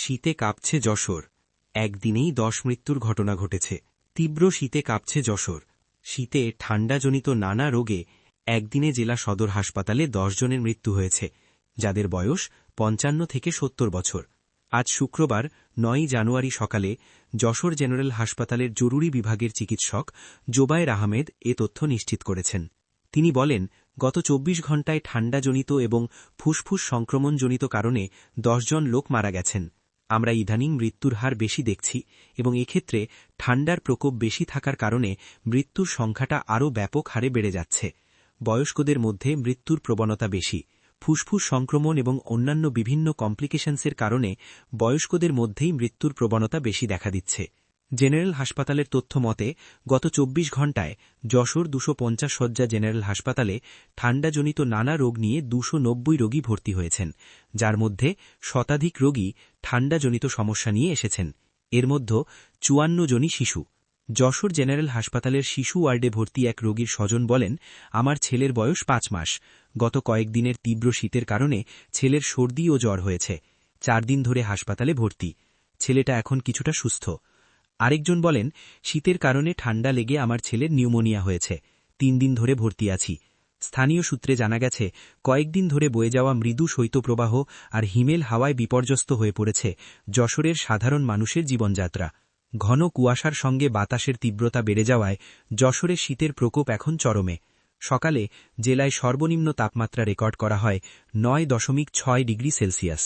শীতে কাঁপছে যশোর, একদিনেই 10 মৃত্যুর ঘটনা ঘটেছে। তীব্র শীতে কাঁপছে যশোর। শীতে ঠান্ডাজনিত নানা রোগে একদিনে জেলা সদর হাসপাতালে 10 জনের মৃত্যু হয়েছে, যাদের বয়স 55 থেকে 70 বছর। আজ শুক্রবার 9 জানুয়ারি সকালে যশোর জেনারেল হাসপাতালের জরুরি বিভাগের চিকিৎসক জোবায়ের আহমেদ এ তথ্য নিশ্চিত করেছেন। তিনি বলেন, গত 24 ঘণ্টায় ঠান্ডাজনিত এবং ফুসফুস সংক্রমণজনিত কারণে 10 জন লোক মারা গেছেন। আমরা ইদানিং মৃত্যুর হার বেশি দেখছি এবং এক্ষেত্রে ঠান্ডার প্রকোপ বেশি থাকার কারণে মৃত্যুর সংখ্যাটা আরও ব্যাপক হারে বেড়ে যাচ্ছে। বয়স্কদের মধ্যে মৃত্যুর প্রবণতা বেশি। ফুসফুস সংক্রমণ এবং অন্যান্য বিভিন্ন কমপ্লিকেশনসের কারণে বয়স্কদের মধ্যেই মৃত্যুর প্রবণতা বেশি দেখা দিচ্ছে। জেনারেল হাসপাতালের তথ্য মতে গত 24 ঘণ্টায় যশোর 250 শয্যা জেনারেল হাসপাতালে ঠান্ডাজনিত নানা রোগ নিয়ে 290 রোগী ভর্তি হয়েছেন, যার মধ্যে শতাধিক রোগী ঠান্ডাজনিত সমস্যা নিয়ে এসেছেন। এর মধ্যে 54 জনই শিশু। যশোর জেনারেল হাসপাতালের শিশু ওয়ার্ডে ভর্তি এক রোগীর স্বজন বলেন, আমার ছেলের বয়স 5 মাস। গত কয়েকদিনের তীব্র শীতের কারণে ছেলের সর্দি ও জ্বর হয়েছে। 4 দিন ধরে হাসপাতালে ভর্তি। ছেলেটা এখন কিছুটা সুস্থ। আরেকজন বলেন, শীতের কারণে ঠান্ডা লেগে আমার ছেলের নিউমোনিয়া হয়েছে। 3 দিন ধরে ভর্তি আছি। স্থানীয় সূত্রে জানা গেছে, কয়েকদিন ধরে বয়ে যাওয়া মৃদু শৈত্যপ্রবাহ আর হিমেল হাওয়ায় বিপর্যস্ত হয়ে পড়েছে যশোরের সাধারণ মানুষের জীবনযাত্রা। ঘন কুয়াশার সঙ্গে বাতাসের তীব্রতা বেড়ে যাওয়ায় যশোরে শীতের প্রকোপ এখন চরমে। সকালে জেলায় সর্বনিম্ন তাপমাত্রা রেকর্ড করা হয় 9.6 ডিগ্রি সেলসিয়াস।